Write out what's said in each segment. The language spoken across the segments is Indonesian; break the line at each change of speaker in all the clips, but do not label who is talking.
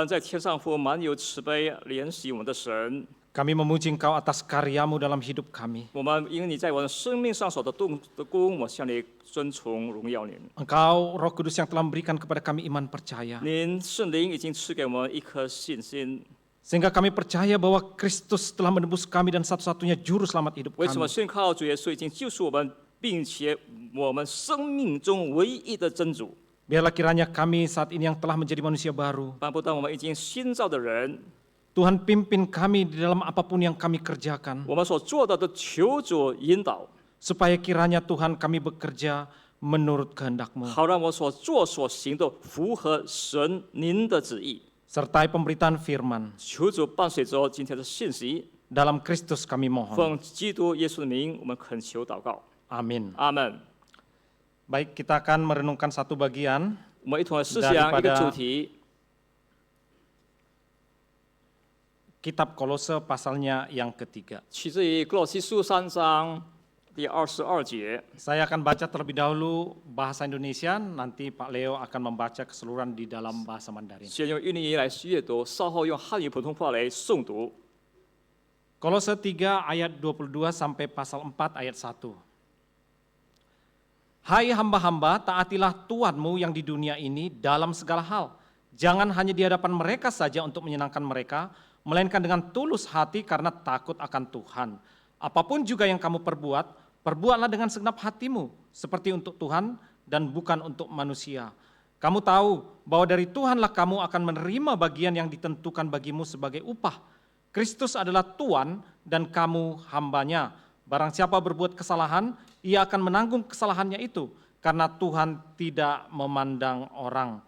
们在天上父满有慈悲怜惜我们的神，
Kami memuji Engkau atas karya-Mu dalam hidup kami.
我们因你在我们生命上所的功，我向你尊崇荣耀您。
Engkau Roh Kudus yang telah memberikan kepada kami iman percaya.
您圣灵已经赐给我们一颗信心，
Sehingga kami percaya bahwa Kristus telah menebus kami dan satu-satunya juru selamat hidup
为什么
kami.
信靠主耶稣已经救赎我们，并且我们生命中唯一的真主。
Biarlah kiranya kami saat ini yang telah menjadi manusia baru,
但不但我们已经新造的人，
Tuhan pimpin kami di dalam apapun yang kami kerjakan.
我们所做的都求主引导，
Supaya kiranya Tuhan kami bekerja menurut kehendak-Mu.
好让我所做所行的符合神您的旨意。
Sertai pemberitaan firman.
求主伴随着今天的信息，
Dalam Kristus kami mohon.
奉基督耶稣的名，我们恳求祷告，
Amin.
阿门。
Baik, kita akan merenungkan satu bagian
我们一同来思想一个主题，
kitab Kolose pasalnya yang ketiga.
取自于哥罗西书3章第22节。
Saya akan baca terlebih dahulu bahasa Indonesia, nanti Pak Leo akan membaca keseluruhan di dalam bahasa Mandarin.
先用印尼语来阅读，稍后用汉语普通话来诵读。
Kolose 3 ayat 22 sampai pasal 4 ayat 1. Hai hamba-hamba, taatilah Tuhanmu yang di dunia ini dalam segala hal. Jangan hanya di hadapan mereka saja untuk menyenangkan mereka, melainkan dengan tulus hati karena takut akan Tuhan. Apapun juga yang kamu perbuat, perbuatlah dengan segenap hatimu, seperti untuk Tuhan dan bukan untuk manusia. Kamu tahu bahwa dari Tuhanlah kamu akan menerima bagian yang ditentukan bagimu sebagai upah. Kristus adalah Tuhan dan kamu hambanya. Barang siapa berbuat kesalahan, ia akan menanggung kesalahannya itu, karena Tuhan tidak memandang orang.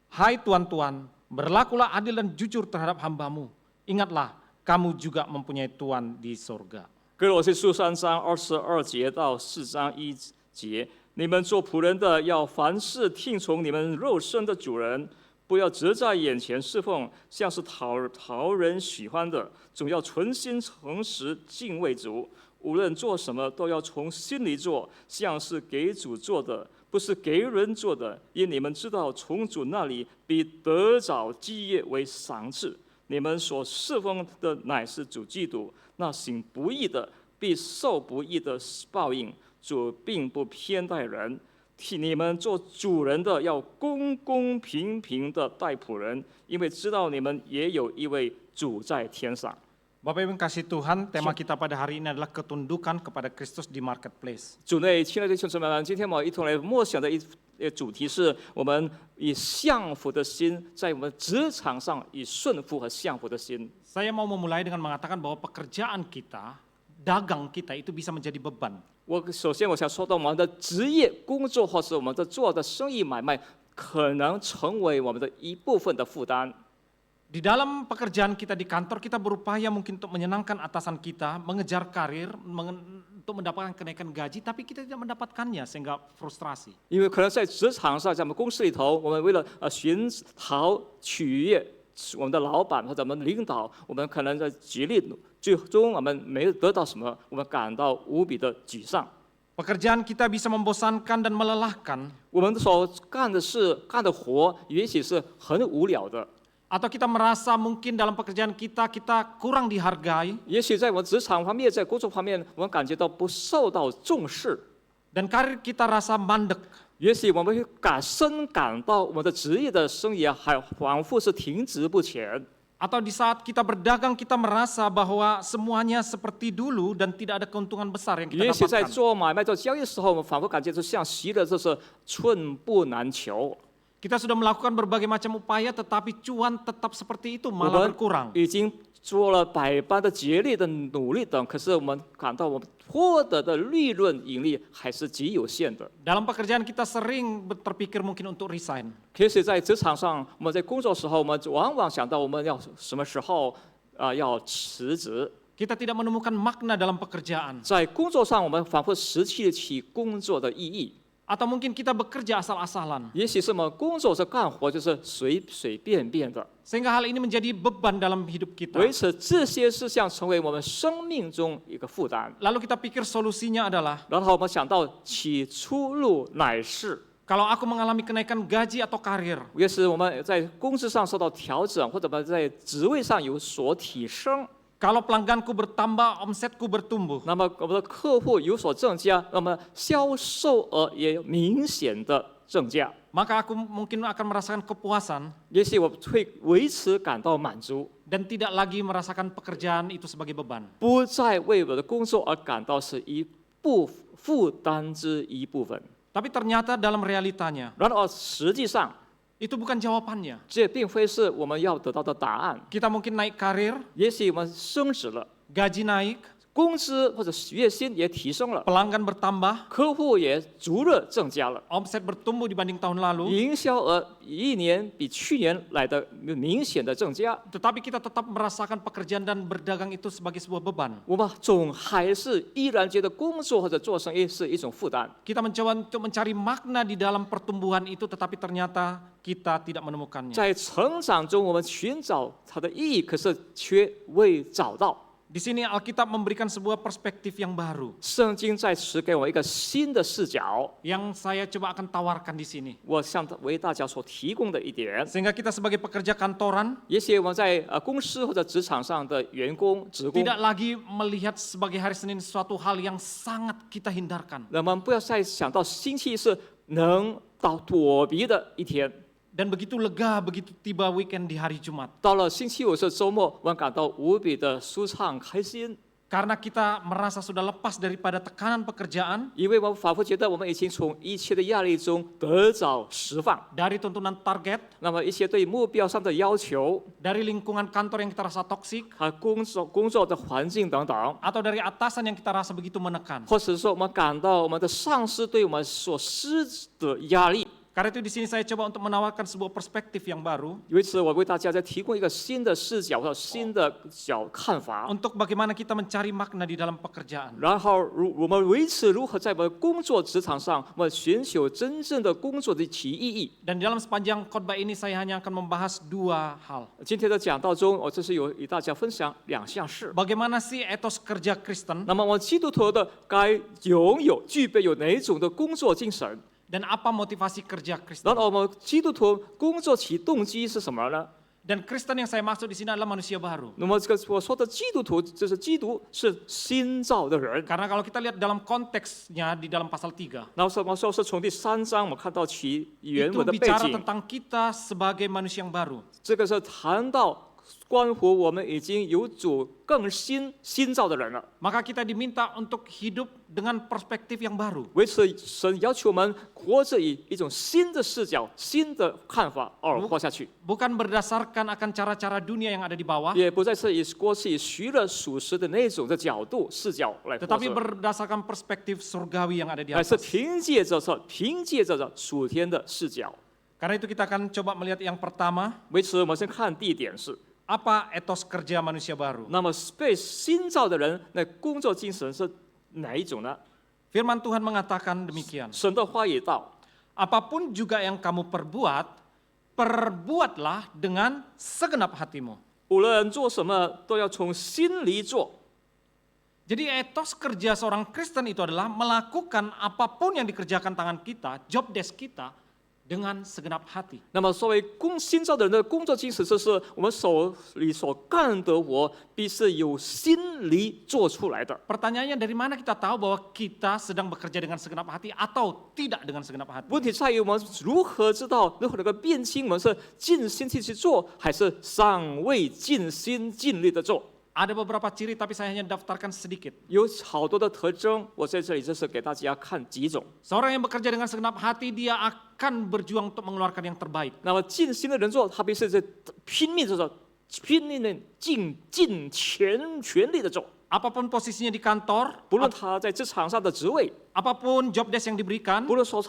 Hai tuan-tuan, berlakulah adil dan jujur terhadap hambamu. Ingatlah, kamu juga mempunyai Tuhan di surga.
哥罗西书3章22节到4章1节，你们做仆人的要凡事听从你们肉身的主人，不要只在眼前侍奉，像是讨人喜欢的，总要存心诚实敬畏主。无论做什么，都要从心里做，像是给主做的，不是给人做的。因你们知道，从主那里比得着基业为赏赐。你们所侍奉的乃是主基督，那行不义的必受不义的报应。主并不偏待人。替你们做主人的要公公平平的待仆人，因为知道你们也有一位主在天上。
Bapak Ibu yang kasih Tuhan, tema kita pada hari ini adalah ketundukan kepada Kristus di marketplace.
主内，亲爱的弟兄姊妹们，今天我们一同来默想的主题是我们以降服的心，在我们职场上以顺服和降服的心。
Saya mau memulai dengan mengatakan bahwa pekerjaan kita, dagang kita itu bisa menjadi beban.
首先我想说到我们的职业工作或是我们的做的生意买卖，可能成为我们的一部分的负担。
Di dalam pekerjaan kita di kantor, kita berupaya mungkin untuk menyenangkan atasan kita, mengejar karir, untuk mendapatkan kenaikan gaji, tapi kita tidak mendapatkannya sehingga frustrasi.
因为可能在职场上，在我们公司里头，我们为了寻讨取悦我们的老板或者我们的领导，我们可能在极力，最终我们没有得到什么，我们感到无比的沮丧。
Pekerjaan kita bisa membosankan dan melelahkan.
我们所干的事、干的活，也许是很无聊的。
Atau kita merasa mungkin dalam pekerjaan kita kurang dihargai.
也许在我们职场方面，在工作方面，我们感觉到不受到重视。
Dan karir kita rasa mandek.
也许我们会深感到我们的职业的生涯还仿佛是停滞不前。
Atau di saat kita berdagang kita merasa bahwa semuanya seperti dulu dan tidak ada keuntungan besar yang kita
也许在
dapatkan.
做买卖、做交易的时候，我们仿佛感觉就像习的，就是寸步难求。
Kita sudah melakukan berbagai macam upaya tetapi cuan tetap seperti itu
我
malah
们
berkurang.
已经做了百般的竭力的努力等，可是我们感到我们获得的利润盈利还是极有限的。
Dalam pekerjaan kita sering terpikir mungkin untuk resign.
可是，在职场上，我们在工作的时候，我们往往想到我们要什么时候要辞职。
Kita tidak menemukan makna dalam pekerjaan.
在工作上，我们仿佛失去起工作的意义。
Atau mungkin kita bekerja asal-asalan.
也许是我们工作是干活就是随随便便的。
Sehingga hal ini menjadi beban dalam hidup kita.
为此，这些事项成为我们生命中一个负担。
Lalu kita pikir solusinya adalah
然后我们想到，其出路乃是
Kalau aku mengalami kenaikan gaji atau karir,
也使我们在工资上受到调整，或者我们在职位上有所提升。
kalau pelangganku bertambah, omsetku bertumbuh.
那么我们的客户有所增加，那么销售额也有明显的增加。
Maka aku mungkin akan merasakan kepuasan
也许我会为此感到满足，
dan tidak lagi merasakan pekerjaan itu sebagai beban.
不再为我的工作而感到是负担之一部分。
Tapi ternyata dalam realitanya,
然而实际上，
itu bukan jawabannya.
这并非是我们要得到的答案。
Kita mungkin naik karir,
也许我们升职了，
gaji naik,
工资或者月薪也提升了，
pelanggan bertambah,
客户也逐日增加了，
omset bertumbuh dibanding tahun lalu,
营销额一年比去年来的明显的增加。
tetapi kita tetap merasakan pekerjaan dan berdagang itu sebagai sebuah beban.
我们总还是依然觉得工作或者做生意是一种负担。
Kita mencoba untuk mencari makna di dalam pertumbuhan itu, tetapi ternyata kita tidak menemukannya.
在成长中，我们寻找它的意义，可是却未找到。
Di sini Alkitab memberikan sebuah perspektif yang baru,
圣经在此给我一个新的视角，
yang saya coba akan tawarkan di sini.
我向为大家所提供的一点。
Sehingga kita sebagai pekerja kantoran
也许我们在公司或者职场上的员工、职工，
tidak lagi melihat sebagai hari Senin suatu hal yang sangat kita hindarkan.
那么不要再想到星期一是能躲避的一天。
Dan begitu lega, begitu tiba weekend di hari Jumat.
到了星期五是周末，我们感到无比的舒畅开心，
Karena kita merasa sudah lepas daripada tekanan pekerjaan,
因为我们仿佛觉得我们已经从一切的压力中得着释放。
dari tuntunan target,
那么一些对目标上的要求，
dari lingkungan kantor yang kita rasa toksik,
还有工作的环境等等，
atau dari atasan yang kita rasa begitu menekan.
或者说我们感到我们的上司对我们所施的压力。
Karena itu di sini saya coba untuk menawarkan sebuah perspektif yang baru
因此，我为大家再提供一个新的视角或新的看法。
untuk bagaimana kita mencari makna di dalam pekerjaan.
然后，我们为此如何在我们工作职场上，我们寻求真正的工作的其意义。
Dan dalam sepanjang khotbah ini saya hanya akan membahas dua hal.
今天的讲道中，我这是有与大家分享两项事。
Bagaimana sih etos kerja Kristen
那么，我们基督徒的该具备有哪种的工作精神？
dan apa motivasi kerja
然
Kristen?
后，我们基督徒工作其动机是什么呢？
Dan Kristen yang saya maksud di sini adalah manusia baru.
那么，这个我说的基督徒，就是基督是新造的人。
Karena kalau kita lihat dalam konteksnya di dalam pasal 3,
那什么时候是从第3章我们看到其原
itu
文的背
bicara
景？
tentang kita sebagai manusia yang baru.
这个是谈到关乎我们已经有主更新造的人了。
Maka kita diminta untuk hidup dengan perspektif yang baru.
为此，神要求我们活着以一种新的视角、新的看法而活下去，
Bukan berdasarkan akan cara-cara dunia yang ada di bawah,
也不再是以过去虚了属实的那种的视角来活
tetapi
着，
berdasarkan perspektif surgawi yang ada di
而是
atas.
凭借着属天的视角。
Karena itu kita akan coba melihat yang pertama,
为此，我们先看第一点是，
apa etos kerja manusia baru.
那么被新造的人，那工作精神是哪一种呢？
Firman Tuhan mengatakan demikian.
神的话语道。
Apapun juga yang kamu perbuat, perbuatlah dengan segenap hatimu.
无论做什么，都要从心里做。
Jadi etos kerja seorang Kristen itu adalah melakukan apapun yang dikerjakan tangan kita, job desk kita, dengan segenap hati.
那么，作为新造的人的工作精神，就是我们手里所干的活，必是有心里做出来的。
Pertanyaannya dari mana kita tahu bahwa kita sedang bekerja dengan segenap hati atau tidak dengan segenap hati?
问题在于我们如何知道如何能够辨清我们是尽心去做，还是尚未尽心尽力的做？
Ada beberapa ciri tapi saya hanya daftarkan sedikit.
有好多的特征，我在这里就是给大家看几种。
Seorang yang bekerja dengan segenap hati, dia akan berjuang untuk mengeluarkan yang terbaik.
那么尽心的人做，他必须在拼命的做，拼命的尽全力的做。
Apapun posisinya di kantor,
不论他在职场上的职位，
apapun job desk yang diberikan,
不论所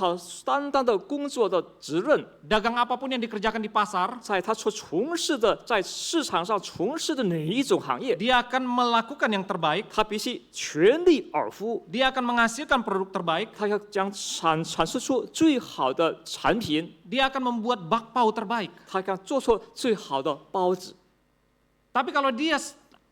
担当的工作的责任，
dagang apapun yang dikerjakan di pasar,
在他所从事的在市场上从事的哪一种行业，
dia akan melakukan yang terbaik,
他必须全力以赴，
dia akan menghasilkan produk terbaik,
他要将产出出最好的产品，
dia akan membuat bakpao terbaik.
他要做出最好的包子。
Tapi kalau dia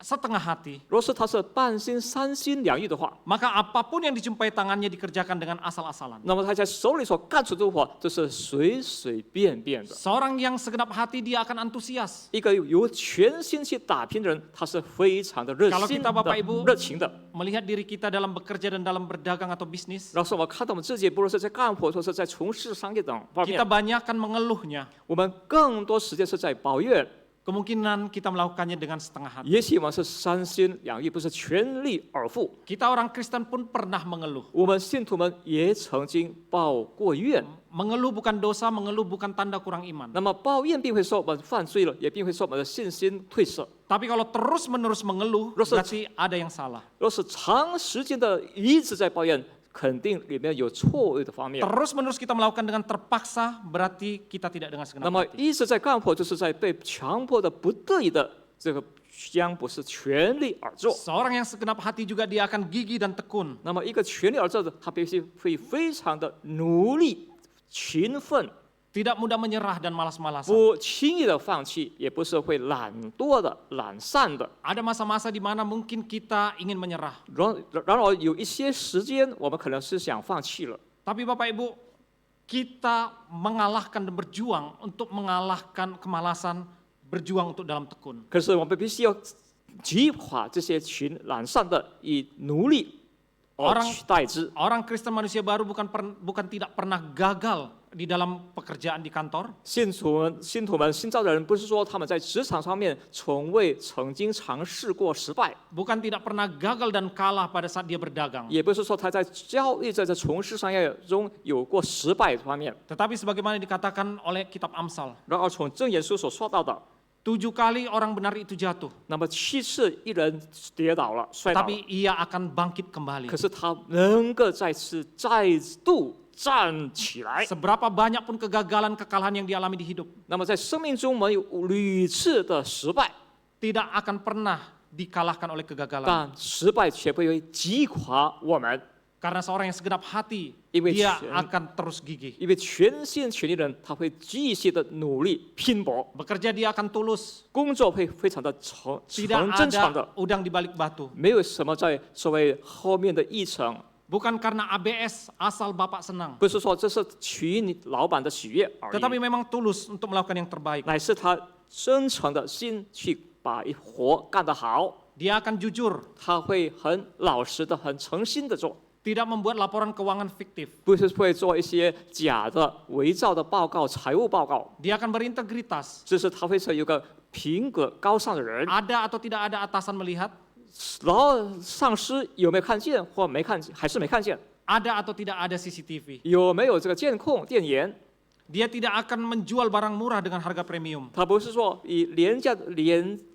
setengah hati,
若是他是半心三心两意的话，
maka apapun yang dijumpai tangannya dikerjakan dengan asal-asalan.
那么他在手里所干出的话，这是随随便便的。
Seorang yang segenap hati dia akan antusias.
一个由全心去打拼的人，他是非常的热
Kalau
心
kita Bapak
的、
Ibu
热情的。
melihat diri kita dalam bekerja dan dalam berdagang atau bisnis,
要是我看到我们自己，不论是在干活，或是在从事商业等方面
kita，banyakkan mengeluhnya.
我们更多时间是在抱怨。
Kemungkinan kita melakukannya dengan setengah hati.
也许我们是三心两意，不是全力而赴。
Kita orang Kristen pun pernah mengeluh.
我们信徒们也曾经抱过怨。
Mengeluh bukan dosa, mengeluh bukan tanda kurang iman.
那么抱怨并会说我们犯罪了，也并会说我们的信心褪色。
Tapi kalau terus-menerus mengeluh,
Rasa-
berarti ada yang salah.
若是长时间的一直在抱怨，肯定里面有错误的方面。
Terus-menerus kita melakukan dengan terpaksa, berarti kita tidak dengan
那
segenap
么
hati.
一直在干活，就是在被强迫的、不得已的这个将不是全力而做。
Seorang yang segenap hati juga dia akan gigih dan tekun.
那么一个全力而做的，他必须会非常的努力、勤奋，
Tidak mudah menyerah dan malas-malasan.
不轻易的放弃，也不是会懒惰的、懒散的。
Ada masa-masa di mana mungkin kita ingin menyerah.
然而有一些时间，我们可能是想放弃了。
Tapi Bapak Ibu, kita mengalahkan dan berjuang untuk mengalahkan kemalasan, berjuang untuk dalam tekun.
可是我们必须要击垮这些群懒散的，以努力而
Orang-
取代之。
Orang Kristen manusia baru bukan tidak pernah gagal di dalam pekerjaan di kantor,
信徒们新造的人，不是说他们在职场上面从未曾经尝试过失败，
bukan tidak pernah gagal dan kalah pada saat dia berdagang.
也不是说他在交易在从事商业中有过失败方面。
Tetapi sebagaimana dikatakan oleh kitab Amsal,
然而从箴言书所说到的，
7 kali orang benar itu jatuh,
那么7次一人跌倒了、摔倒了，
tapi ia akan bangkit kembali.
可是他能够再度站起来。
Seberapa banyak pun kegagalan, kekalahan yang dialami di hidup,
那么在生命中，我们有屡次的失败，
tidak akan pernah dikalahkan oleh kegagalan.
但失败却不会击垮我们，
Karena seorang yang segenap hati,
Ibu
dia
Chen.
akan terus gigih.
因为全心全意的人，他会继续的努力拼搏，
Bekerja dia akan tulus,
工作会非常的诚
tidak
真诚的
ada，udang di balik batu.
没有什么在所谓后面的议程，
Bukan karena ABS asal Bapak senang,
不是说这是取你老板的喜悦而
tetapi
已，
memang tulus untuk melakukan yang terbaik.
乃是他真诚的心去把一活干得好，
Dia akan jujur,
他会很老实的、很诚心的做，
tidak membuat laporan keuangan fiktif.
不是会做一些假的、伪造的报告、财务报告，
Dia akan berintegritas.
这是他会是一个品格高尚的人。
Ada atau tidak ada atasan melihat,
然后上司有没有看见或没看见，还是没看见？
ada atau tidak ada CCTV.
有没有这个监控、电源？
Dia tidak akan menjual barang murah dengan harga premium.
他不是说以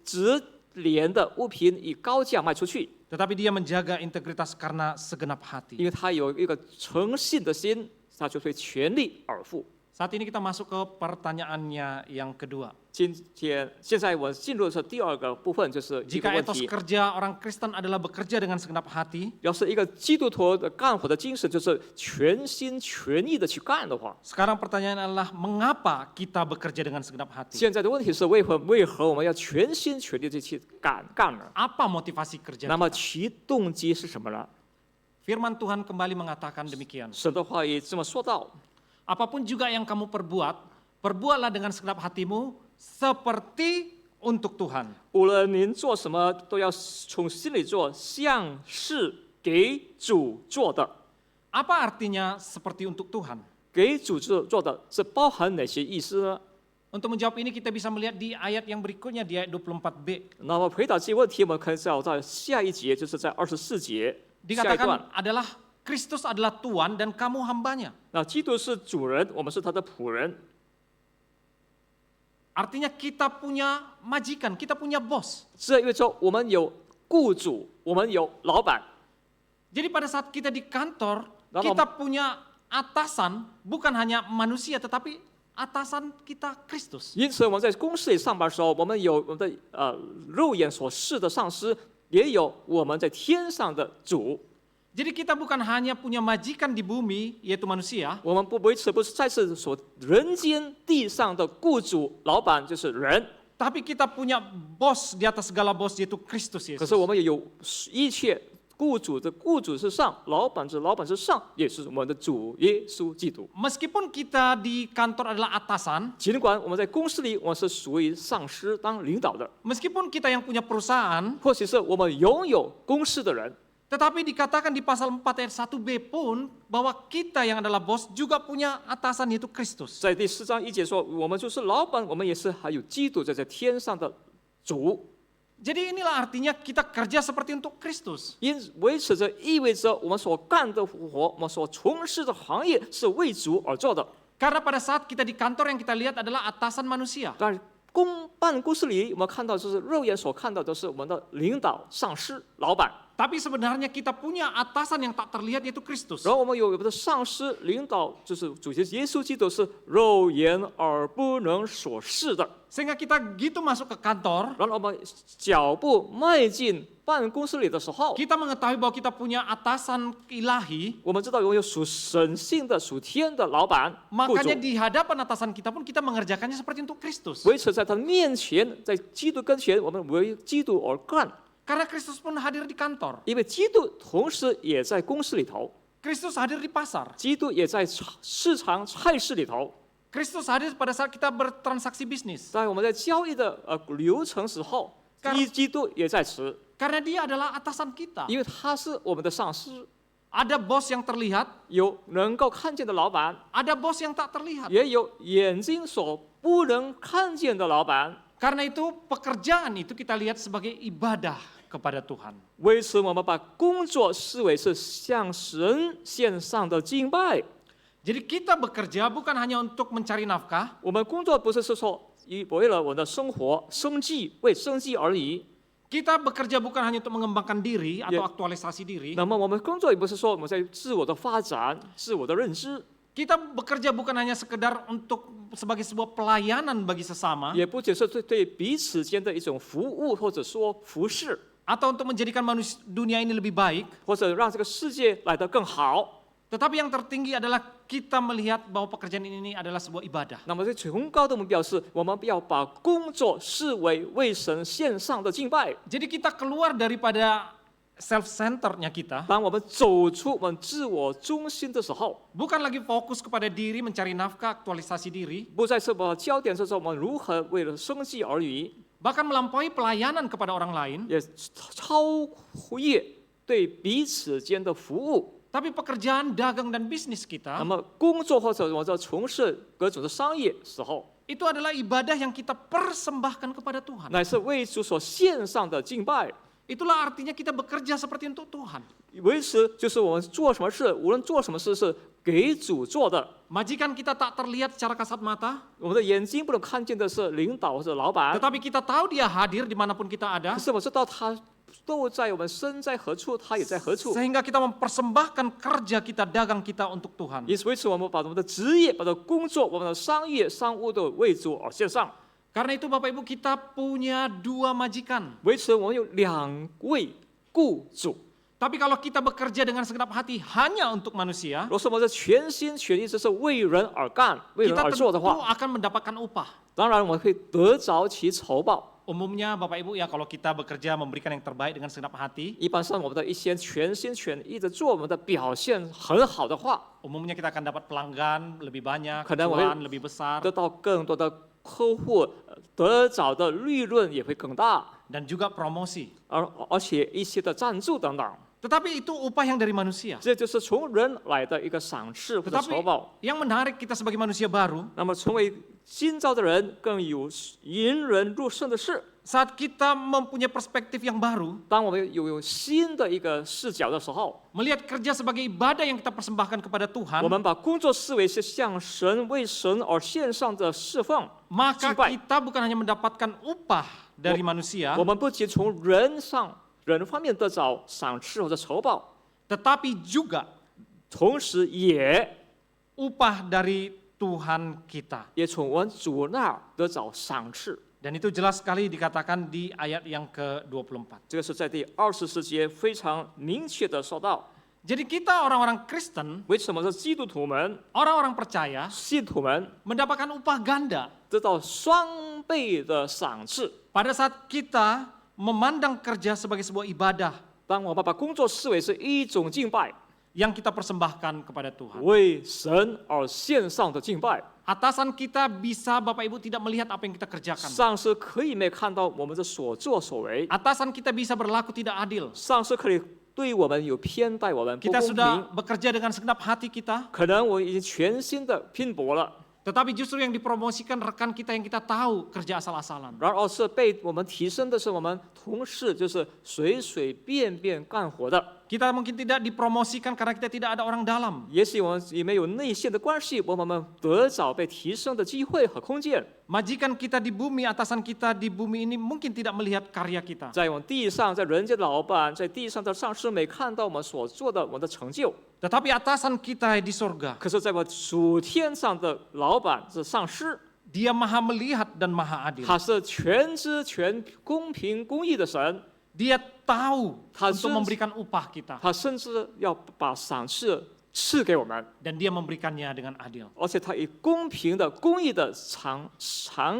值廉的物品以高价卖出去，
Tetapi dia menjaga integritas karena segenap
因
hati.
为他有一个诚信的心，他就会全力而赴。
Saat ini kita masuk ke pertanyaannya yang kedua.
现在我进入的是第二个部分，就是一个
Jika
问
etos
题。
kerja orang Kristen adalah bekerja dengan segenap hati,
要是一个基督徒的干活的精神，就是全心全意的去干的话，
sekarang pertanyaan adalah mengapa kita bekerja dengan segenap hati?
现在的问题是为何我们要全心全力的去干呢？
Apa motivasi kerja
那么
kita?
其动机是什么呢？
Firman Tuhan kembali mengatakan demikian.
神的话也这么说到。
Apapun juga yang kamu perbuat, perbuatlah dengan segenap hatimu seperti untuk Tuhan.
无论您做什么，都要从心里做，像是给主做的。
Apa artinya seperti untuk Tuhan?
给主做的，是包含哪些意思呢？
Untuk menjawab ini kita bisa melihat di ayat yang berikutnya di ayat 24b.
那么回答这些问题，我们可以找到下一节，就是在24节下一段。
Dikatakan adalah Kristus adalah Tuhan dan kamu hambanya.
那基督是主人，我们是他的仆人。
Artinya kita punya majikan, kita punya bos.
这意味着我们有雇主，我们有老板。
Jadi pada saat kita di kantor,
Lalu-
kita punya atasan, bukan hanya manusia tetapi atasan kita Kristus.
因此，我们在公司里上班的时候，我们有我们的肉眼所视的上司，也有我们在天上的主。
Jadi kita bukan hanya punya majikan di bumi, yaitu manusia,
我们不是再次所人间地上的雇主、老板就是人，
Tapi kita punya bos di atas segala bos, yaitu Kristus
可
Yesus.
是我们也有一切雇主的雇主之上，老板之老板之上，也是我们的主耶稣基督。
Meskipun kita di kantor adalah atasan,
尽管我们在公司里，我们是属于上司当领导的，
meskipun kita yang punya perusahaan,
或许是我们拥有公司的人，
tetapi dikatakan di pasal 4 ayat 1b pun bahwa kita yang adalah bos juga punya atasan, yaitu Kristus.
在第4章1节说，我们就是老板，我们也是还有基督在天上的主。
Jadi inilah artinya kita kerja seperti untuk Kristus.
因为此这意味着我们所干的活，我们所从事的行业是为主而做的。
Karena pada saat kita di kantor yang kita lihat adalah atasan manusia.
但办公室里，我们看到就是肉眼所看到的是我们的领导、上司、老板。
Tapi sebenarnya kita punya atasan yang tak terlihat, yaitu Kristus.
然后我们有我们的上司、领导，就是主耶稣基督是肉眼而不能所视的。
Sehingga kita gitu masuk ke kantor,
然后我们脚步迈进办公室里的时候，
kita mengetahui bahwa kita punya atasan ilahi,
我们知道有属神性的、属天的老板、雇主
makanya。di hadapan atasan kita pun kita mengerjakannya seperti untuk Kristus.
维持在他面前，在基督跟前，我们为基督而干。
Karena Kristus pun hadir di kantor,
因为基督同时也在公司里头，
Kristus hadir di pasar,
基督也在市场菜市里头，
Kristus hadir pada saat kita bertransaksi bisnis.
在我们在交易的流程时候，基督也在此，
Karena dia adalah atasan kita.
因为他是我们的上司，
Ada bos yang terlihat,
有能够看见的老板，
ada bos yang tak terlihat.
也有眼睛所不能看见的老板。
Karena itu pekerjaan itu kita lihat sebagai ibadah kepada Tuhan.
为此，我们把工作视为是向神献上的敬拜。
Jadi kita bekerja bukan hanya untuk mencari nafkah,
我们工作不是说为了我的生活、生计，为生计而已。
kita bekerja bukan hanya untuk mengembangkan diri atau
Ya.
aktualisasi diri.
那么我们工作也不是说我们在自我的发展、自我的认知，
Kita bekerja bukan hanya sekedar untuk sebagai sebuah pelayanan bagi sesama
也不只是对彼此间的一种服务或者说服侍，
atau untuk menjadikan dunia ini lebih baik,
或者让这个世界来得更好。
tetapi yang tertinggi adalah kita melihat bahwa pekerjaan ini adalah sebuah ibadah.
那么最崇高的目标是，我们要把工作视为为神献上的敬拜。
Jadi kita keluar daripada self-centerednya kita,
当我们走出我们自我中心的时候，
bukan lagi fokus kepada diri, mencari nafkah, aktualisasi diri,
不再是把焦点是说我们如何为了生计而已，
bahkan melampaui pelayanan kepada orang lain,
也超越对彼此间的服务。
tapi pekerjaan dagang dan bisnis
那
kita
么工作或者我在从事各种的商业时候，
itu adalah ibadah yang kita persembahkan kepada Tuhan.
乃是为主所献上的敬拜。
Itulah artinya kita bekerja seperti untuk Tuhan.
为此，就是我们做什么事，无论做什么事是给主做的。
Majikan kita tak terlihat secara kasat mata,
我们的眼睛不能看见的是领导或者老板，
tetapi kita tahu dia hadir dimanapun kita
可
ada,
是我知道他都在我们身在何处，他也在何处。
sehingga kita mempersembahkan kerja kita, dagang kita untuk Tuhan.
因此，为此我们把我们的职业、把我们的工作、我们的商业、商务都为主而献上。
Karena itu Bapak Ibu, kita punya 2 majikan.
为此，我们有2位雇主。
Tapi kalau kita bekerja dengan segenap hati hanya untuk manusia,
若是我们是全心全意，这是为人而干、为人
kita
而
tentu
做的话，
akan mendapatkan upah.
当然我们会得着其酬报。
Umumnya Bapak Ibu ya, kalau kita bekerja memberikan yang terbaik dengan segenap hati,
一般上，我们的一些全心全意的做我们的表现很好的话，
umumnya kita akan dapat pelanggan lebih banyak,
Kadang
cuan lebih besar,
得到更多的客户，得着的利润也会更大，
dan juga promosi.
而且一些的赞助等等，
Tetapi itu upah yang dari manusia.
这就是从人来的一个赏赐或者酬
Tetapi
报。
yang menarik kita sebagai manusia baru,
那么成为新造的人，更有引人入胜的是，
saat kita mempunyai perspektif yang baru,
当我们有新的一个视角的时候，
melihat kerja sebagai ibadah yang kita persembahkan kepada
我
Tuhan,
们把工作视为是向神为神而献上的侍奉。
maka
敬拜。
kita bukan hanya mendapatkan upah dari manusia,
我们不仅从人方面得着赏赐或者酬报，
tetapi juga
同时也
upah dari Tuhan kita.
从我们主那儿得着赏赐。
Dan itu jelas sekali dikatakan di ayat yang ke-24.
这个是在第24节非常明确的说到。
Jadi kita orang-orang Kristen,
为什么是基督徒们、
orang-orang percaya
信徒们
mendapatkan upah ganda
得到双倍的赏赐？
pada saat kita memandang kerja sebagai sebuah ibadah
当我们把工作视为是一种敬拜，
yang kita persembahkan kepada Tuhan.
为神而献上的敬拜，
Atasan kita bisa Bapak Ibu tidak melihat apa yang kita kerjakan.
上司可以没看到我们的所作所为，
Atasan kita bisa berlaku tidak adil.
上司可以对我们有偏待我们，不
Kita
公
sudah
平。
bekerja dengan segenap hati kita,
可能我已经全心的拼搏了，
tetapi justru yang dipromosikan rekan kita yang kita tahu kerja asal-asalan.
然而是被我们提升的是我们同事，就是随随便便干活的。
Kita mungkin tidak dipromosikan karena kita tidak ada orang dalam.
也许我们里面有内线的关系，我们得找被提升的机会和空间。
Majikan kita di bumi, atasan kita di bumi ini mungkin tidak melihat karya kita.
在我们地上，在人间的老板，在地上的上司没看到我们所做的我们的成就，
Tetapi atasan kita di surga,
可是在我属天上的老板是上司，
dia maha melihat dan maha adil.
他是全知全公平公义的神，
Dia tahu
Ta
untuk
sun-
memberikan upah kita.
他甚至要把赏赐赐给我们，
Dan dia memberikannya dengan adil.
而且他以公平的、公义的赏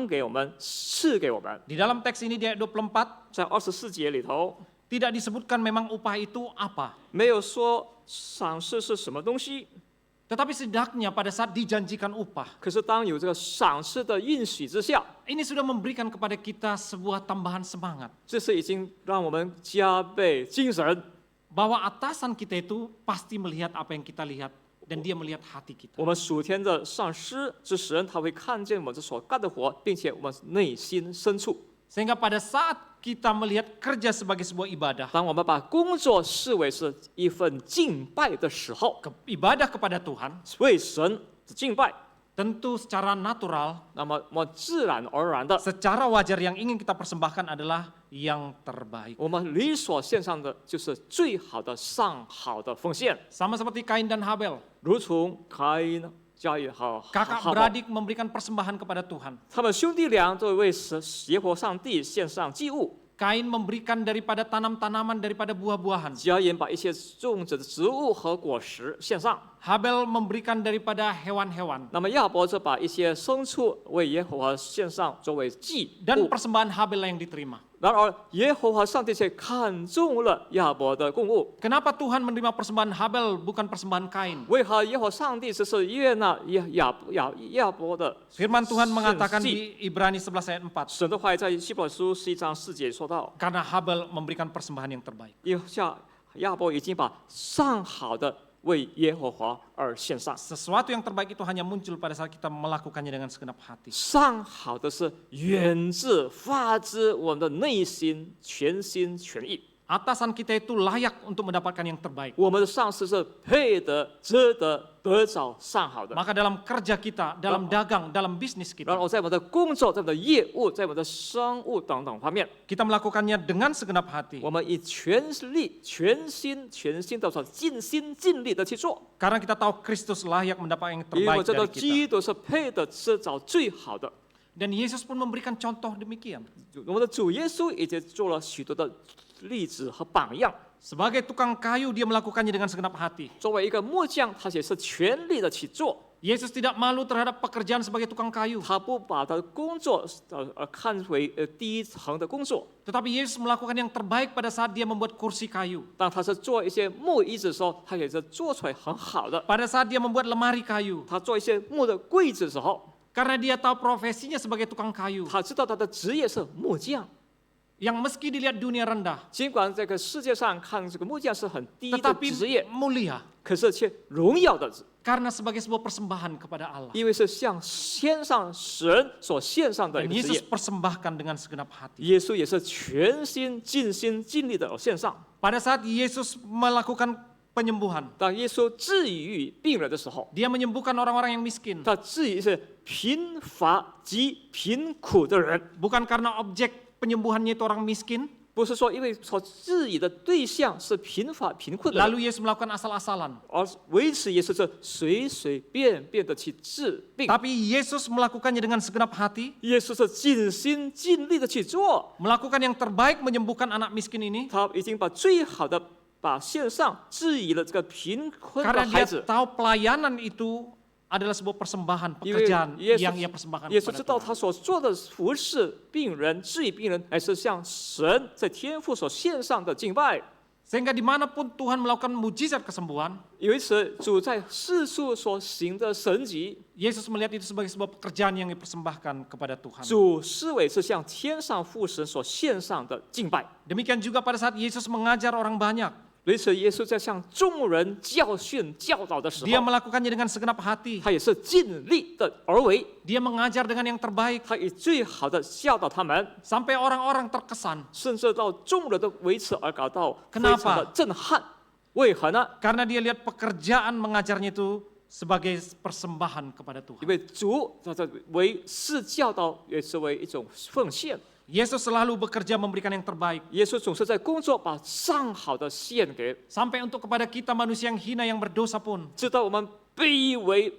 给我们，赐给我们。
Di dalam teks ini di ayat 24,
在24节里头
tidak disebutkan memang upah itu apa.
没有说赏赐是什么东西，
Tetapi setidaknya pada saat dijanjikan upah,
可是当有这个赏赐的应许之下，
ini sudah memberikan kepada kita sebuah tambahan semangat.
这是已经让我们加倍精神。
Bahwa atasan kita itu pasti melihat apa yang kita lihat. Dan dia melihat hati kita.
我们属天的上司之神，他会看见我们这所干的活，并且我们内心深处。
Sehingga pada saat kita melihat kerja sebagai sebuah ibadah,
当我们把工作视为是一份敬拜的时候，
ibadah kepada Tuhan,
为神的敬拜，
tentu secara natural,
那么我们自然而然的，
secara wajar yang ingin kita persembahkan adalah yang terbaik.
我们理所献上的就是最好的上好的奉献，
Sama seperti Kain dan Habel,
如同开因、加也好，
kakak
哈宝
beradik memberikan persembahan kepada Tuhan.
他们兄弟俩都为神耶和华上帝献上祭物。
Kain memberikan daripada tanam-tanaman, daripada buah-buahan.
加言把一些种植的植物和果实献上，
Habel memberikan daripada hewan-hewan.
那么亚伯则把一些牲畜为耶和华献上作为祭
Dan
物。
persembahan Habel yang diterima.
然而耶和华上帝却看中了亚伯的供物。
Kenapa Tuhan menerima persembahan Habel bukan persembahan Kain?
为何耶和华上帝只是悦纳亚伯的
Firman Tuhan
献
mengatakan
祭？
di Ibrani 11 ayat 4.
神的话语在希伯来书11章4节说到，
Karena Habel memberikan persembahan yang terbaik.
亚伯已经把上好的为耶和华而献上。
Sesuatu yang terbaik itu hanya muncul pada saat kita melakukannya dengan segenap hati.
上好的是源自发自我们的内心，全心全意。
Atasan kita itu layak untuk mendapatkan yang terbaik.
我们的上司是配得、值得、得着上好的。
Maka dalam kerja kita, dalam dagang, dalam bisnis
然
kita,
后在我们的工作、在我们的业务、在我们的商务等等方面，
kita melakukannya dengan segenap hati.
我们以全力、全心的尽心尽力的去做，
Karena kita tahu Kristus layak mendapatkan yang
因为
terbaik
我知道
dari kita.
基督是配得、是找最好的。
Dan Yesus pun memberikan contoh demikian.
我们的主耶稣已经做了许多的例子和榜样。
Sebagai tukang kayu, dia melakukannya dengan segenap hati.
作为一个木匠，他也是全力的去做。
Yesus tidak malu terhadap pekerjaan sebagai tukang kayu.
他不把他的工作看为第一层的工作。
Tetapi Yesus melakukan yang terbaik pada saat dia membuat kursi kayu.
当他是做一些木椅子的时候，他也是做出来很好的。
Pada saat dia membuat lemari kayu.
他做一些木的柜子的时候，
Karena dia tahu profesinya sebagai tukang kayu.
他知道他的职业是木匠。
Yang meski dilihat dunia rendah,
尽管这个世界上看这个木匠是很低的
tetapi
职业，
mulia.
可是却荣耀的，
Karena sebagai sebuah persembahan kepada Allah.
因为是向天上神所献上的一
Dan
个职
Yesus
业。
persembahkan dengan segenap hati.
耶稣也是全心尽心尽力的献上。
Pada saat Yesus melakukan penyembuhan,
当耶稣治愈病人的时候，
dia menyembuhkan orang-orang yang miskin.
他治愈一些贫乏及贫苦的人，
Bukan karena objek penyembuhannya itu orang miskin,
不是说因为所治愈的对象是贫乏贫困的人，
lalu Yesus melakukan asal-asalan.
而维持耶稣是随随便便的去治病。
Tapi Yesus melakukannya dengan segenap hati,
耶稣是尽心尽力的去做，
melakukan yang terbaik menyembuhkan anak miskin ini,
他已经把最好的把线上质疑了这个贫困的
Karena
孩
dia
子，
tahu pelayanan itu adalah sebuah persembahan
因为
pekerjaan
耶稣
yang ia persembahkan
耶稣
kepada
知道
Tuhan.
他所做的服侍病人、治愈病人，乃是向神在天父所献上的敬拜。
Sehingga dimanapun Tuhan melakukan mujizat kesembuhan,
有一次，主在世处所行的神迹，
Yesus melihat itu sebagai sebuah pekerjaan yang dipersembahkan kepada Tuhan.
主视为是向天上父神所献上的敬拜。
Demikian juga pada saat Yesus mengajar orang banyak,
因此，耶稣在向众人教训、教导的时
dia
候，
melakukannya dengan segenap hati.
他也是尽力的而为，
Dia mengajar dengan yang terbaik
他以最好的教导他们，
sampai orang-orang terkesan.
甚至到众人的为此而感到非
Kenapa?
常的震撼。为何呢？
Karena dia lihat pekerjaan mengajarnya itu sebagai persembahan kepada
因
Tuhan.
为主他在为是教导，也是为一种奉献。
Yesus selalu bekerja memberikan yang terbaik.
耶稣总是在工作，把上好的献给，
Sampai untuk kepada kita manusia yang hina yang berdosa pun.
直到我们卑微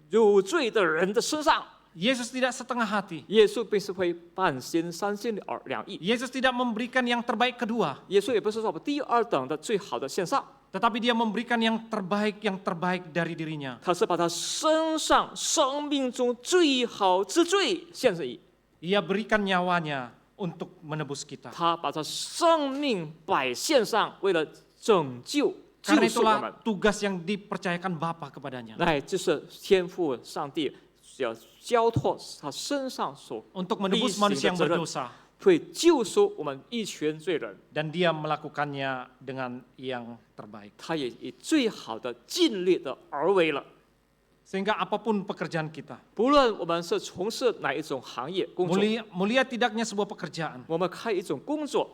有罪的人的身上，
Yesus tidak setengah hati.
耶稣并是会半心三心两意。
Yesus tidak memberikan yang terbaik kedua.
耶稣也不是说我第二等的最好的献上，
Tetapi dia memberikan yang terbaik dari dirinya.
他是把他身上生命中最好之最献给。
Ia berikan nyawanya untuk menebus kita.
他把他生命摆献上，为了拯救、
Karena
救赎我们
itulah。tugas yang dipercayakan Bapa kepadanya.
那就是天父上帝要交托他身上所
Untuk
履
menebus
行
manusia
的
yang
责任，
berdosa.
会救赎我们一群罪人。
Dan dia melakukannya dengan yang terbaik.
他也以最好的尽力的而为了。
Sehingga apapun pekerjaan kita.
不论我们是从事哪一种行业工作，
Mulia tidaknya sebuah pekerjaan.
我们开一种工作，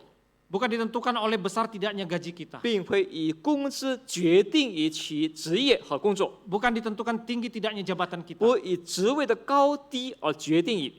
Bukan ditentukan oleh besar tidaknya gaji kita.
并非以工资决定于其职业和工作，
Bukan ditentukan tinggi tidaknya jabatan kita.
不以职位的高低而决定于，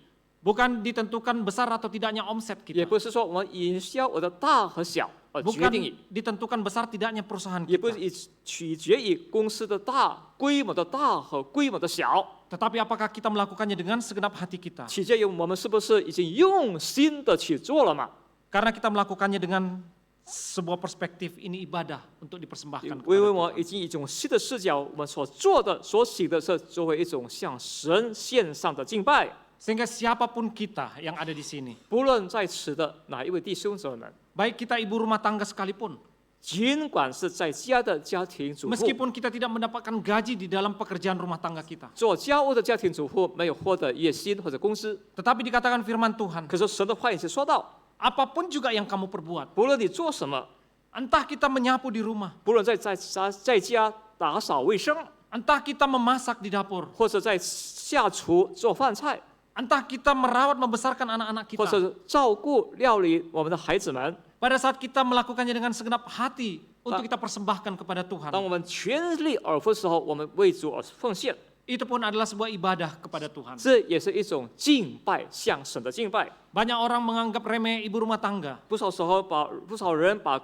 Bukan ditentukan besar atau tidaknya omset
也
kita.
不是说我们营销额的大和小而决定于，
Bukan ditentukan besar tidaknya perusahaan
也不
kita.
是以取决于公司的大规模的大和规模的小，
Tetapi apakah kita melakukannya dengan segenap hati kita?
取决于我们是不是已经用心的去做了嘛？
Karena kita melakukannya dengan sebuah perspektif ini ibadah untuk dipersembahkan
因为
kepada
我
Tuhan.
们已经一种新的视角，我们所做的、所行的是作为一种向神献上的敬拜。
Sehingga siapapun kita yang ada di sini,
不论在此的哪一位弟兄姊妹们，
baik kita ibu rumah tangga sekalipun,
尽管是在家的家庭主妇，
meskipun kita tidak mendapatkan gaji di dalam pekerjaan rumah tangga kita,
做家务的家庭主妇没有获得月薪或者工资，
tetapi dikatakan firman Tuhan,
可是神的话语是说到，
apapun juga yang kamu perbuat,
不论你做什么，
entah kita menyapu di rumah,
不论在家打扫卫生，
entah kita memasak di dapur,
或者在下厨做饭菜，
entah kita merawat membesarkan anak-anak
或
kita,
者照顾料理我们的孩子们，
pada saat kita melakukannya dengan segenap hati untuk kita persembahkan kepada Tuhan,
当我们全力而赴的时候，我们为主而奉献，
itu pun adalah sebuah ibadah kepada Tuhan.
这也是一种敬拜，向神的敬拜。
Banyak orang menganggap remeh ibu rumah tangga
不少人把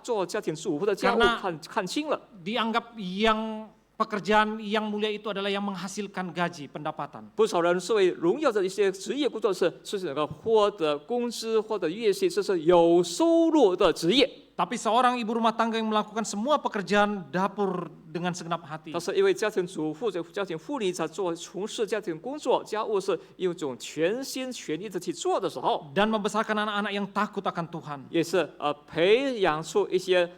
做家庭主妇的家务
Karena
看清了，
dianggap yang pekerjaan yang mulia itu adalah yang menghasilkan gaji pendapatan.
不少人视为荣耀的一些职业工作是能够获得工资、获得月薪，这是有收入的职业。
Tapi seorang ibu rumah tangga yang melakukan semua pekerjaan dapur dengan segenap hati,
但是因为家庭主妇、家庭妇女在从事家庭工作、家务是用一种全心全意的去做的时候，
dan membesarkan anak-anak yang takut akan Tuhan.
也是培养出一些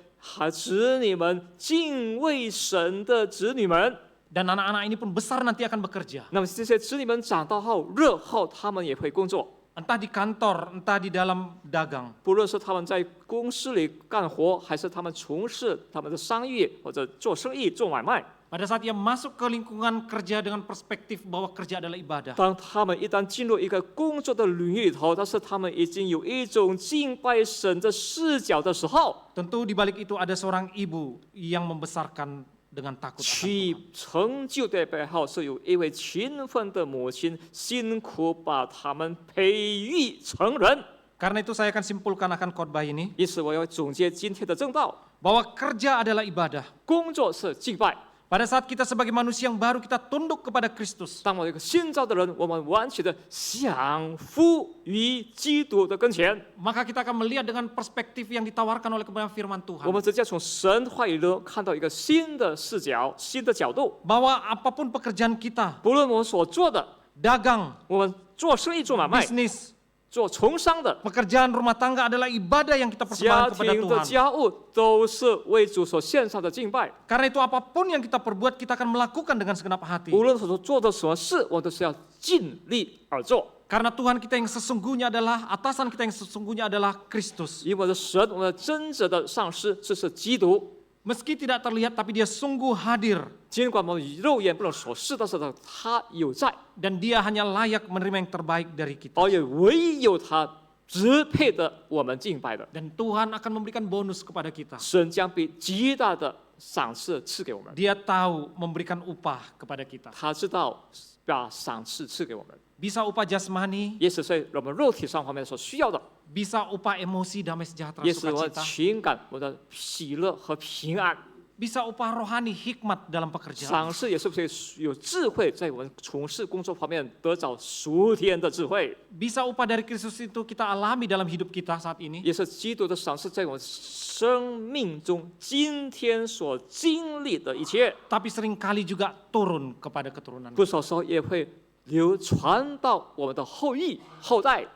子女们敬畏神的子女们。
Dan anak-anak ini pun besar nanti akan bekerja.
那么这些子女们长大后、日后，他们也会工作。
Entah di kantor, entah di dalam dagang.
不论是他们在公司里干活，还是他们从事他们的商业或者做生意、做买卖，
Pada saat ia masuk ke lingkungan kerja dengan perspektif bahwa kerja adalah ibadah,
当他们一旦进入一个工作的领域里头，但是他们已经有一种敬拜神的视角的时候，
tentu di balik itu ada seorang ibu yang membesarkan dengan takut akan
其
Tuhan.
成就的背后是有一位勤奋的母亲辛苦把他们培育成人。
Karena itu saya akan simpulkan akan khotbah ini
因此，我要总结今天的正道：
bahwa kerja adalah ibadah.
工作是敬拜，
Pada saat kita sebagai manusia yang baru, kita tunduk kepada Kristus.
当我们一个新造的人，我们完全的降服于基督的跟前。
Maka kita akan melihat dengan perspektif yang ditawarkan oleh kebenaran firman
我
Tuhan.
们直接从神话语中看到一个新的视角、新的角度。
Bahwa apapun pekerjaan kita,
不论我们所做的，
dagang,
我们做生意、做买卖、
bisnis,
做从商的、
pekerjaan rumah tangga adalah ibadah yang kita
家
persembahkan kepada
庭的
Tuhan.
家务，都是为主所献上的敬拜。
Karena itu apapun yang kita perbuat, kita akan melakukan dengan segenap hati.
无论所做的什么事，我都是要尽力而做。
Karena Tuhan kita yang sesungguhnya adalah, atasan kita yang sesungguhnya adalah Kristus.
因为我的神，我们的真正的上司，这是基督。
Meski tidak terlihat, tapi dia sungguh hadir.
尽管我们肉眼不能所视，但是呢，他有在，
Dan dia hanya layak menerima yang terbaik dari kita.
而也唯有他支配的我们敬拜的。
Dan Tuhan akan memberikan bonus kepada kita.
神将比极大的赏赐赐给我们，
Dia tahu memberikan upah kepada kita.
他知道把赏赐赐给我们，
Bisa upah jasmani,
也是在我们肉体上方面所需要的，
bisa upah emosi, damai sejahtera,
也是我的
sukacita.
情感、我的喜乐和平安。
Bisa upah rohani, hikmat dalam pekerjaan.
赏赐也是不是有智慧，在我们从事工作方面得着属天的智慧，
Bisa upah dari Kristus itu kita alami dalam hidup kita saat ini.
也是基督的赏赐，在我们生命中今天所经历的一切，
Tapi seringkali juga turun kepada keturunan.
不少时候也会流传到我们的后裔后代。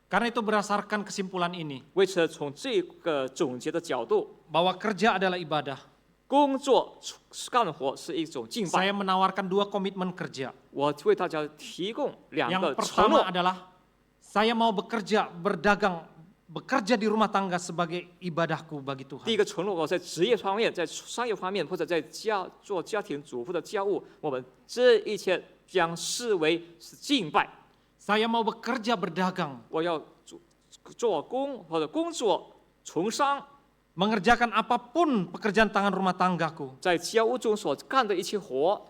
Karena itu berdasarkan kesimpulan ini,
为此，从这个总结的角度，
bahwa kerja adalah ibadah.
工作干活是一种敬拜。
Saya menawarkan 2 komitmen kerja.
我为大家提供2
Yang
个承诺
pertama。adalah saya mau bekerja, berdagang, bekerja di rumah tangga sebagai ibadahku bagi
第
Tuhan.
一个承诺，我在职业方面、在商业方面，或者在做家庭主妇的家务，我们这一切将视为是敬拜。
Saya mau bekerja, berdagang,
我要做工或者工作从商，
mengerjakan apapun pekerjaan tangan rumah tanggaku
在家务中所干的一切活，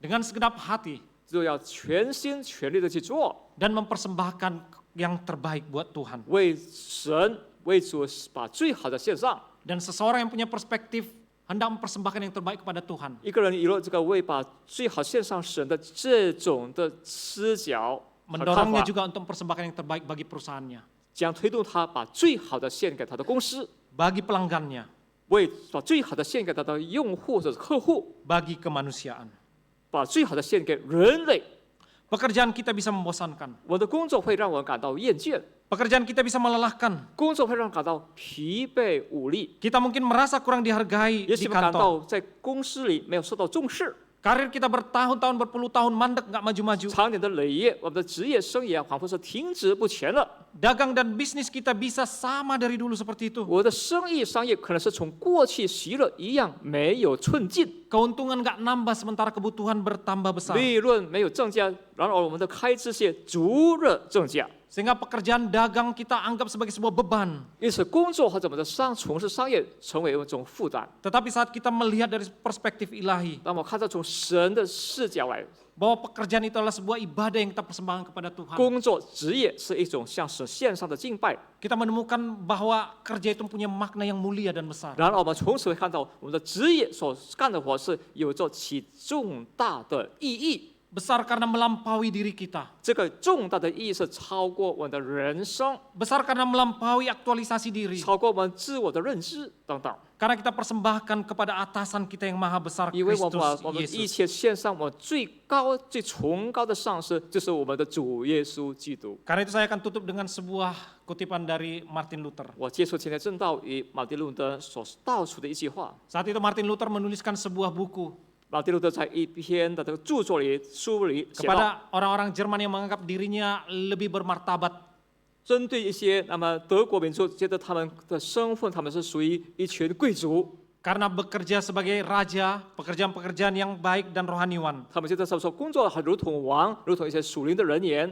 dengan segenap hati
就要全心全力的去做，
dan mempersembahkan yang terbaik buat Tuhan.
为神为主把最好的献上。
Dan seseorang yang punya perspektif hendak mempersembahkan yang terbaik kepada Tuhan.
一个人有了这个为把最好献上神的这种的视角和看
Mendorongnya
法，
juga untuk mempersembahkan yang terbaik bagi perusahaannya,
将推动他把最好的献给他的公司，
bagi pelanggannya,
为把最好的献给他的用户或者客户，
bagi kemanusiaan.
把最好的献给人类。
Pekerjaan kita bisa membosankan.
我的工作会让我感到厌倦，
Pekerjaan kita bisa melelahkan.
工作会让我感到疲惫无力，
Kita mungkin merasa kurang dihargai
也
di
许感
kantor.
到在公司里没有受到重视。
Karir kita bertahun-tahun, berpuluh tahun mandek, nggak maju-maju.
长年的累月，我们的职业生涯仿佛是停止不前了。
Dagang dan bisnis kita bisa sama dari dulu seperti itu.
我的生意商业可能是从过去喜乐一样没有寸进，
Keuntungan nggak nambah sementara kebutuhan bertambah besar.
利润没有增加，然而我们的开支却逐日增加。
Sehingga pekerjaan dagang kita anggap sebagai sebuah beban.
因此，工作或者我们的从事商业成为一种负担。
Tetapi saat kita melihat dari perspektif ilahi,
当我看到从神的视角来，
bahwa pekerjaan itu adalah sebuah ibadah yang kita persembahkan kepada Tuhan.
工作职业是一种向神献上的敬拜。
Kita menemukan bahwa kerja itu punya makna yang mulia dan besar.
然而，我们从此会看到我们的职业所干的活是有着其重大的意义。
Besar karena melampaui diri kita.
这个重大的意义是超过我们的人生，
Besar karena melampaui aktualisasi diri.
超过我们自我的认知等等。
Karena kita persembahkan kepada atasan kita yang maha besar,
因为我们把
Kristus
我们一
Yesus.
切献上我们最高、最崇高的上司，就是我们的主耶稣基督。
Karena itu saya akan tutup dengan sebuah kutipan dari Martin Luther.
我接触今天正道与马丁路德所道出的一句话。
Saat itu Martin Luther menuliskan sebuah buku
马丁路德在一篇的这个著作里、书里写道，
kepada orang-orang Jerman yang menganggap dirinya lebih bermartabat.
针对一些那么德国民族觉得他们的身份，他们是属于一群贵族，
Karena bekerja sebagai raja, pekerjaan-pekerjaan yang baik dan rohaniwan.
他们觉得他们说工作还如同王，如同一些属灵的人言。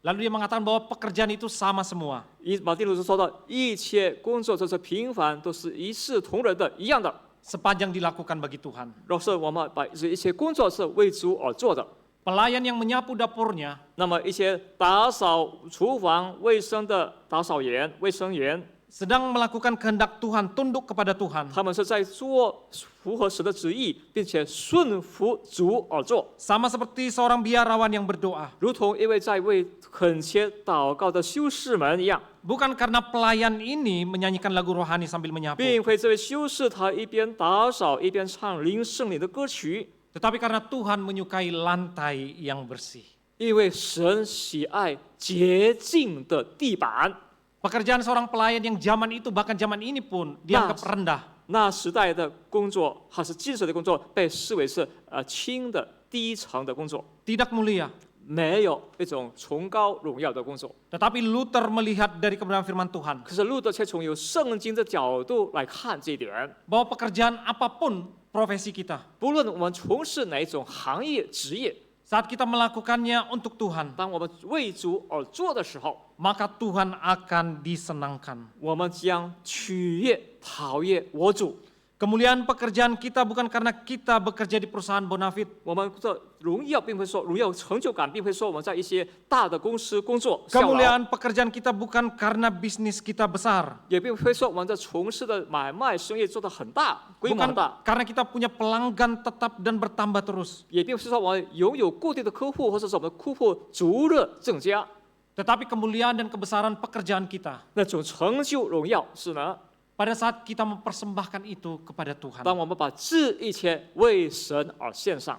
Lalu dia mengatakan bahwa pekerjaan itu sama semua.
马丁路德说到，一切工作都是平凡，都是一视同仁的，一样的。
Sepanjang dilakukan bagi Tuhan.
若是我们把这一切工作是为主而做的，
Pelayan yang menyapu dapurnya
那么一些打扫厨房卫生的打扫员、卫生员，
sedang melakukan kehendak Tuhan, tunduk kepada Tuhan.
他们是在做符合神的旨意，并且顺服主而做，
Sama seperti seorang biarawan yang berdoa.
如同一位在为恳切祷告的修士们一样，
Bukan karena pelayan ini menyanyikan lagu rohani sambil menyapu,
并非这位修士他一边打扫一边唱圣灵的歌曲，
tetapi karena Tuhan menyukai lantai yang bersih.
因为神喜爱洁净的地板。
Pekerjaan seorang pelayan yang zaman itu, bahkan zaman ini pun dianggap rendah.
那时代的工作还是金神的工作，被视为是轻的低层的工作，
Tidak mulia.
没有一种崇高荣耀的工作。
Tetapi Luther melihat dari kebenaran firman Tuhan,
可是路德却从有圣经的角度来看这一点，
bahwa pekerjaan apapun profesi kita,
不论我们从事哪一种行业职业，
saat kita melakukannya untuk Tuhan,
当我们为主而做的时候，
maka Tuhan akan disenangkan.
我们将取悦讨悦我主。
Kemuliaan pekerjaan kita bukan karena kita bekerja di perusahaan Bonafit,
我们的荣耀并不是说荣耀成就感，并不是说我们在一些大的公司工作效劳，
kemuliaan pekerjaan kita bukan karena bisnis kita besar,
也并非说我们在从事的买卖生意做得很大，规模
bukan
很大，
karena kita punya pelanggan tetap dan bertambah terus,
也并不是说我们拥有固定的客户，或者是我们的客户逐日增加。
tetapi kemuliaan dan kebesaran pekerjaan kita
那种成就荣耀是呢，
pada saat kita mempersembahkan itu kepada Tuhan.
当我们把这一切为神而献上。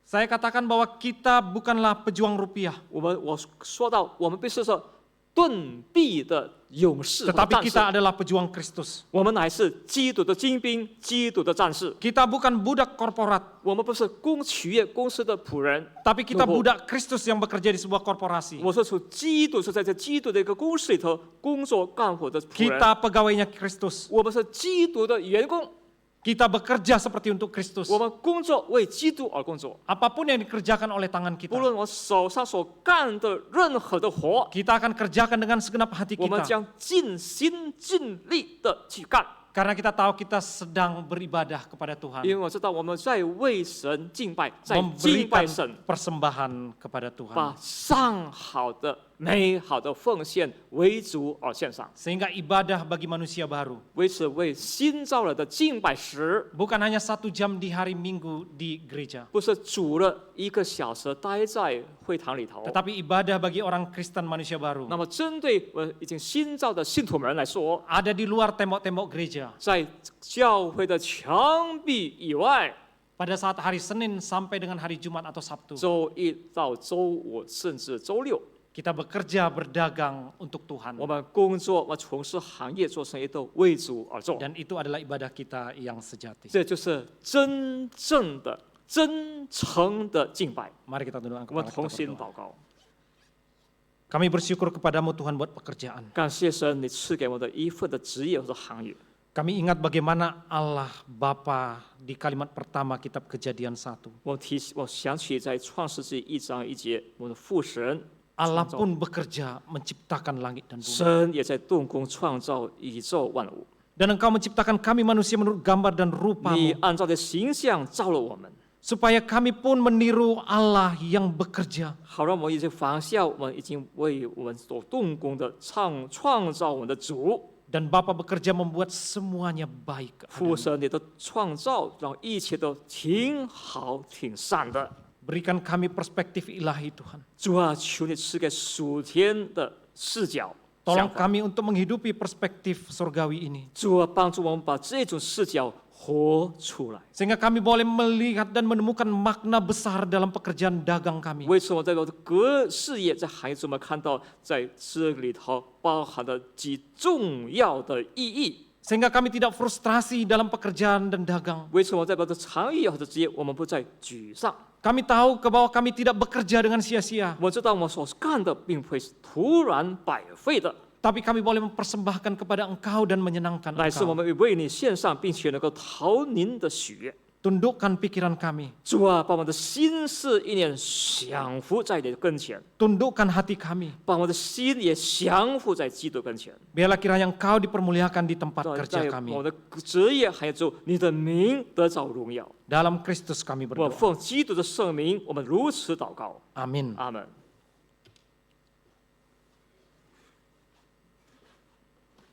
Saya katakan bahwa kita bukanlah pejuang rupiah,
我说到，我们必须是盾币的勇士和
tetapi
战士，
kita adalah pejuang Kristus.
我们乃是基督的精兵，基督的战士。
Kita bukan budak korporat,
我们不是取悦公司的仆人，
tapi kita
如果
budak Kristus yang bekerja di sebuah korporasi.
我说出基督是在这基督的一个公司里头工作干活的仆人。
Kita pegawainya Kristus.
我们是基督的员工，
Kita bekerja seperti untuk Kristus.
我们工作为基督而工作。
Apapun yang dikerjakan oleh tangan
不
kita,
论我手上所干的任何的活，
kita akan kerjakan dengan segenap hati
我们
kita.
将尽心尽力的去干，
Karena kita tahu kita sedang beribadah kepada Tuhan.
因为我知道我们在为神敬拜，在敬
Memberikan
拜神，
persembahan kepada
把
Tuhan.
上好的、美好的奉献为主而献上，
Sehingga ibadah bagi manusia baru
为此为新造了的敬拜时，
bukan hanya 1 jam di hari Minggu di gereja,
不是煮了1个小时待在会堂里头。
tetapi ibadah bagi orang Kristen manusia baru
那么针对已经新造的信徒们来说，
ada di luar tembok-tembok gereja.
在教会的墙壁以外，
Pada saat hari Senin sampai dengan hari Jumat atau Sabtu,
周一到周五甚至周六，
kita bekerja berdagang untuk Tuhan.
我们工作，我们从事行业做生意都为主而做，
Dan itu adalah ibadah kita yang sejati.
这就是真正的、真诚的敬拜。
Mari kita tundukkan
我们
kepala
同
kita
心
berdoa.
祷告，
Kami bersyukur kepadamu Tuhan buat pekerjaan.
感谢神，你赐给我的一份的职业或者行业。
Kami ingat bagaimana Allah Bapa di kalimat pertama kitab Kejadian 1.
我想起在创世纪1章1节，我们的父神
Allah pun bekerja menciptakan langit dan bumi.
神也在动工创造宇宙万物。
Dan Engkau menciptakan kami manusia menurut gambar dan
你
rupa-Mu,
按照的形象造了我们，
supaya kami pun meniru Allah yang bekerja.
好让我们已经仿效我们已经为我们所动工的创造我们的主。
Dan Bapa bekerja membuat semuanya baik.
父神，你的创造让一切都挺好、挺善的。
Berikan kami perspektif ilahi Tuhan.
主啊，求你赐给属天的视角。
Tolong
想法
kami untuk menghidupi perspektif surgawi ini.
主啊，帮助我们把这种视角活出来。
Sehingga kami boleh melihat dan menemukan makna besar dalam pekerjaan dagang kami.
为什么在我的各事业在行业中，我们看到在这里头包含的极重要的意义？
Sehingga kami tidak frustrasi dalam pekerjaan dan dagang.
为什么在我的行业或者职业，我们不再沮丧？
Kami tahu bahwa kami tidak bekerja dengan sia-sia.
我知道我们所干的并非是突然白费的，
Tapi kami boleh mempersembahkan kepada Engkau dan menyenangkan
乃是我
Engkau.
们为你献上，并且能够讨您的喜悦。
Tundukkan pikiran kami.
主啊，把我们的心思意念降服在你的跟前，
Tundukkan hati kami.
把我们的心也降服在基督跟前。
Biarlah kiranya Engkau dipermuliakan di tempat
在
kerja
我
kami.
们的职业还有主，你的名得着荣耀。
Dalam Kristus kami
我
berdoa.
奉基督的圣名，我们如此祷告，
Amin.
阿门。